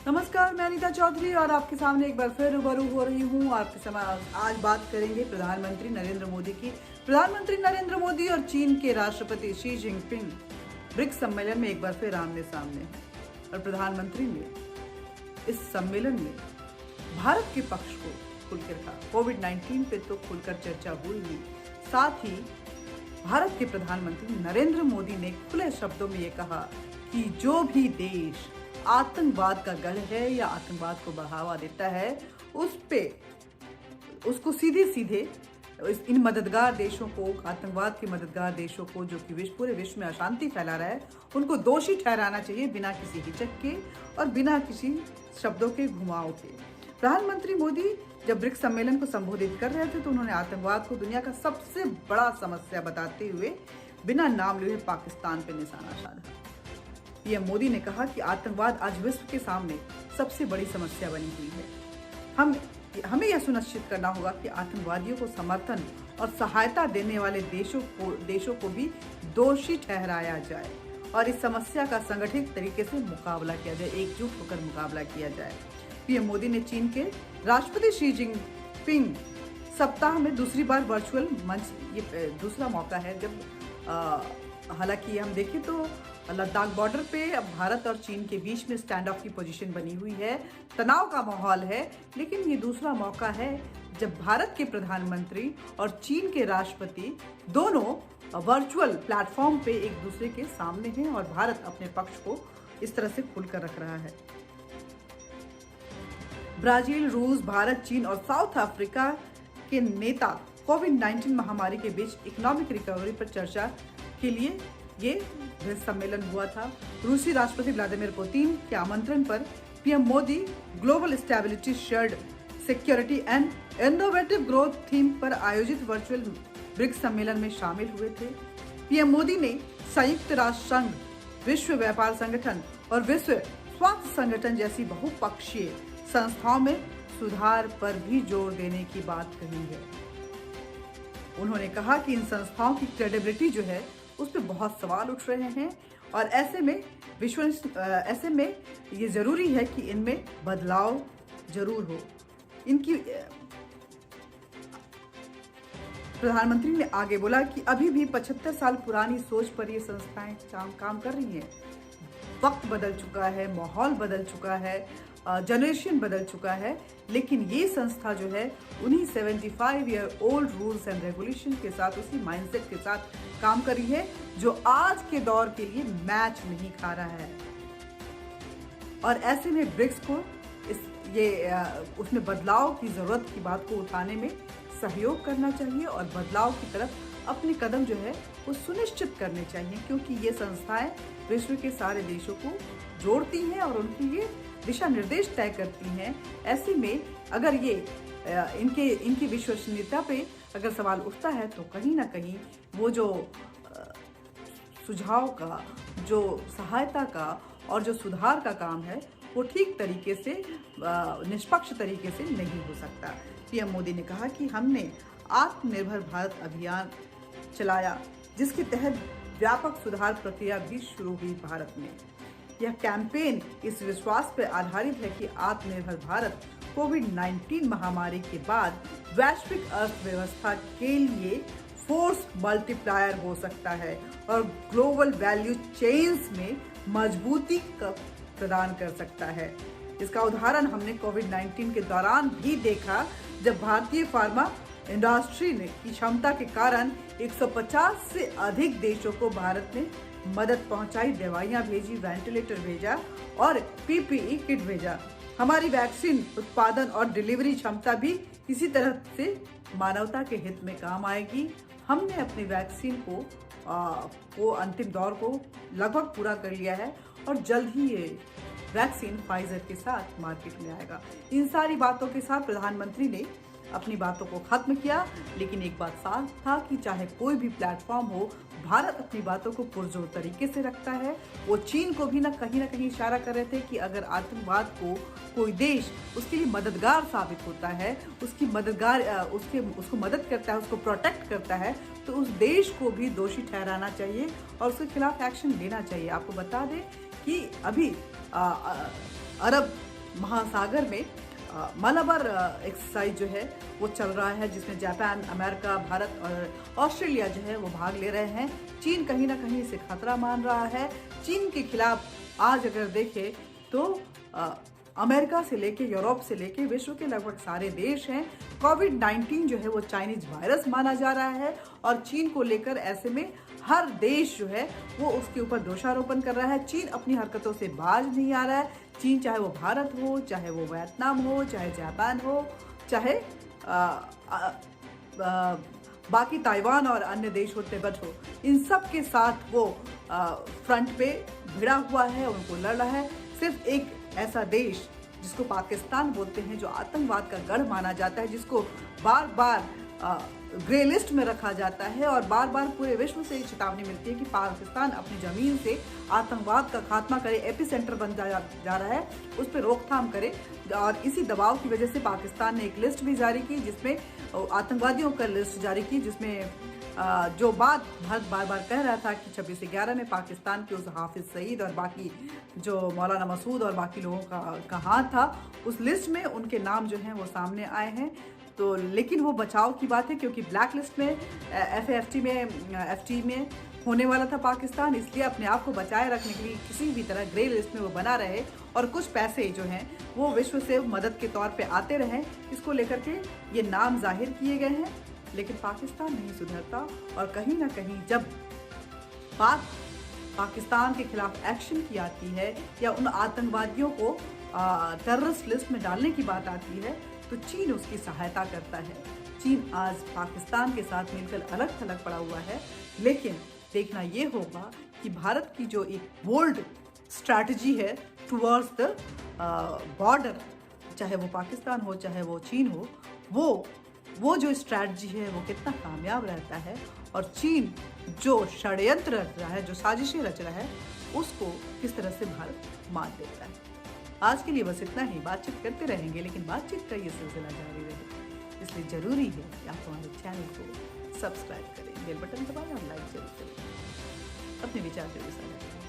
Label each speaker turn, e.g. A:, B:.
A: नमस्कार, मैं अनीता चौधरी और आपके सामने एक बार फिर रूबरू हो रही हूँ। आपके समय आज बात करेंगे प्रधानमंत्री नरेंद्र मोदी की। प्रधानमंत्री नरेंद्र मोदी और चीन के राष्ट्रपति शी जिनपिंग ब्रिक्स सम्मेलन में एक बार फिर आमने सामने हैं और प्रधानमंत्री ने इस सम्मेलन में भारत के पक्ष को खुलकर कहा। कोविड-19 पे तो खुलकर चर्चा हुई ही, साथ ही भारत के प्रधानमंत्री नरेंद्र मोदी ने खुले शब्दों में ये कहा कि जो भी देश आतंकवाद का गढ़ है या आतंकवाद को बढ़ावा देता है उसको सीधे इन मददगार देशों को, आतंकवाद के मददगार देशों को जो कि पूरे विश्व में अशांति फैला रहा है, उनको दोषी ठहराना चाहिए बिना किसी हिचक के और बिना किसी शब्दों के घुमाव के। प्रधानमंत्री मोदी जब ब्रिक्स सम्मेलन को संबोधित कर रहे थे तो उन्होंने आतंकवाद को दुनिया का सबसे बड़ा समस्या बताते हुए बिना नाम लिए पाकिस्तान पर निशाना साधा। पीएम मोदी ने कहा कि आतंकवाद आज विश्व के सामने सबसे बड़ी समस्या बनी हुई है। हमें यह सुनिश्चित करना होगा कि आतंकवादियों को समर्थन और सहायता देने वाले देशों को भी दोषी ठहराया जाए और इस समस्या का संगठित तरीके से मुकाबला किया जाए, एकजुट होकर मुकाबला किया जाए। पीएम मोदी ने चीन के राष्ट्रपति शी जिनपिंग सप्ताह में दूसरी बार वर्चुअल मंच, ये दूसरा मौका है जब हालांकि हम देखें तो लद्दाख बॉर्डर पे अब भारत और चीन के बीच में स्टैंड ऑफ की पोजीशन बनी हुई है, तनाव का माहौल है, लेकिन ये दूसरा मौका है जब भारत के प्रधानमंत्री और चीन के राष्ट्रपति दोनों वर्चुअल प्लेटफॉर्म पे एक दूसरे के सामने हैं और भारत अपने पक्ष को इस तरह से खुलकर रख रहा है। ब्राजील, रूस, भारत, चीन और साउथ अफ्रीका के नेता कोविड-19 महामारी के बीच इकोनॉमिक रिकवरी पर चर्चा के लिए ये सम्मेलन हुआ था। रूसी राष्ट्रपति व्लादिमीर पुतिन के आमंत्रण पर PM Modi global stability, shared security and innovative growth theme पर आयोजित वर्चुअल ब्रिक्स सम्मेलन में शामिल हुए थे। पीएम मोदी ने संयुक्त राष्ट्र संघ, विश्व व्यापार संगठन और विश्व स्वास्थ्य संगठन जैसी बहुपक्षीय संस्थाओं में सुधार पर भी जोर देने की बात कही है। उन्होंने कहा कि इन संस्थाओं की क्रेडिबिलिटी जो है उस पर बहुत सवाल उठ रहे हैं और ऐसे में ये जरूरी है कि इनमें बदलाव जरूर हो। प्रधानमंत्री ने आगे बोला कि अभी भी 75 साल पुरानी सोच पर ये संस्थाएं काम कर रही हैं। वक्त बदल चुका है, माहौल बदल चुका है, जनरेशन बदल चुका है, लेकिन ये संस्था जो है उन्हीं 75 year old rules and regulation के साथ, उसी माइंडसेट के साथ काम कर रही है जो आज के दौर के लिए मैच नहीं खा रहा है। और ऐसे में ब्रिक्स को उसमें बदलाव की जरूरत की बात को उठाने में सहयोग करना चाहिए और बदलाव की तरफ अपने कदम जो है वो सुनिश्चित करने चाहिए, क्योंकि ये संस्थाएं विश्व के सारे देशों को जोड़ती हैं और उनके लिए दिशा निर्देश तय करती हैं। ऐसे में अगर ये इनकी विश्वसनीयता पे अगर सवाल उठता है तो कहीं ना कहीं वो जो सुझाव का, जो सहायता का और जो सुधार का काम है वो ठीक तरीके से, निष्पक्ष तरीके से नहीं हो सकता। पीएम मोदी ने कहा कि हमने आत्मनिर्भर भारत अभियान चलाया जिसके तहत व्यापक सुधार प्रक्रिया भी शुरू हुई भारत में। यह कैंपेन इस विश्वास पर आधारित है कि आत्मनिर्भर भारत कोविड-19 महामारी के बाद वैश्विक अर्थव्यवस्था के लिए फोर्स मल्टीप्लायर हो सकता है और ग्लोबल वैल्यू चेन्स में मजबूती प्रदान कर सकता है। इसका उदाहरण हमने कोविड-19 के दौरान भी देखा, जब भारतीय फार्मा इंडस्ट्री की क्षमता के कारण 150 से अधिक देशों को भारत ने मदद पहुंचाई, दवाइयां भेजी, वेंटिलेटर भेजा और पीपीई किट भेजा। हमारी वैक्सीन उत्पादन और डिलीवरी क्षमता भी इसी तरह से मानवता के हित में काम आएगी। हमने अपनी वैक्सीन को अंतिम दौर को लगभग पूरा कर लिया है और जल्द ही ये वैक्सीन फाइजर के साथ मार्केट में आएगा। इन सारी बातों के साथ प्रधानमंत्री ने अपनी बातों को खत्म किया, लेकिन एक बात साफ था कि चाहे कोई भी प्लेटफॉर्म हो, भारत अपनी बातों को पुरजोर तरीके से रखता है। वो चीन को भी ना कहीं इशारा कर रहे थे कि अगर आतंकवाद को कोई देश उसके लिए मददगार साबित होता है, उसको मदद करता है, उसको प्रोटेक्ट करता है, तो उस देश को भी दोषी ठहराना चाहिए और उसके खिलाफ एक्शन लेना चाहिए। आपको बता दें कि अभी अरब महासागर में मलाबार एक्सरसाइज जो है वो चल रहा है, जिसमें जापान, अमेरिका, भारत और ऑस्ट्रेलिया जो है वो भाग ले रहे हैं। चीन कहीं ना कहीं इसे खतरा मान रहा है। चीन के खिलाफ आज अगर देखें तो अमेरिका से लेके, यूरोप से लेके विश्व के लगभग सारे देश हैं। कोविड-19 जो है वो चाइनीज वायरस माना जा रहा है और चीन को लेकर ऐसे में हर देश जो है वो उसके ऊपर दोषारोपण कर रहा है। चीन अपनी हरकतों से बाज नहीं आ रहा है। चीन, चाहे वो भारत हो, चाहे वो वियतनाम हो, चाहे जापान हो, चाहे बाकी ताइवान और अन्य देश हो, तिब्बत हो, इन सब के साथ वो फ्रंट पे भिड़ा हुआ है, उनको लड़ रहा है। सिर्फ एक ऐसा देश जिसको पाकिस्तान बोलते हैं, जो आतंकवाद का गढ़ माना जाता है, जिसको बार बार ग्रे लिस्ट में रखा जाता है और बार बार पूरे विश्व से चेतावनी मिलती है कि पाकिस्तान अपनी जमीन से आतंकवाद का खात्मा करे, एपिसेंटर बन जा रहा है, उस पर रोकथाम करे। और इसी दबाव की वजह से पाकिस्तान ने एक लिस्ट भी जारी की, जिसमें आतंकवादियों का लिस्ट जारी की, जिसमें जो बात भारत बार बार कह रहा था कि 26/11 में पाकिस्तान के उस हाफिज सईद और बाकी जो मौलाना मसूद और बाकी लोगों का हाथ था, उस लिस्ट में उनके नाम जो हैं वो सामने आए हैं। तो लेकिन वो बचाव की बात है, क्योंकि ब्लैक लिस्ट में एफटी में होने वाला था पाकिस्तान, इसलिए अपने आप को बचाए रखने के लिए किसी भी तरह ग्रे लिस्ट में वो बना रहे और कुछ पैसे जो हैं वो विश्व से मदद के तौर पे आते रहें, इसको लेकर के ये नाम जाहिर किए गए हैं। लेकिन पाकिस्तान नहीं सुधरता और कहीं ना कहीं जब बात पाकिस्तान के खिलाफ एक्शन की आती है या उन आतंकवादियों को टेररिस्ट लिस्ट में डालने की बात आती है, तो चीन उसकी सहायता करता है। चीन आज पाकिस्तान के साथ मिलकर अलग थलग पड़ा हुआ है। लेकिन देखना ये होगा कि भारत की जो एक बोल्ड स्ट्रैटेजी है टुवर्ड्स द बॉर्डर, चाहे वो पाकिस्तान हो चाहे वो चीन हो, वो जो स्ट्रैटेजी है वो कितना कामयाब रहता है और चीन जो षड्यंत्र रच रहा है, जो साजिशें रच रहा है, उसको किस तरह से भारत मात देता है। आज के लिए बस इतना ही। बातचीत करते रहेंगे, लेकिन बातचीत का ये सिलसिला जारी रहेगा, इसलिए ज़रूरी है कि आप हमारे चैनल को सब्सक्राइब करें, बेल बटन दबाएं और लाइक जरूर करें, अपने विचार जरूर साझा करें।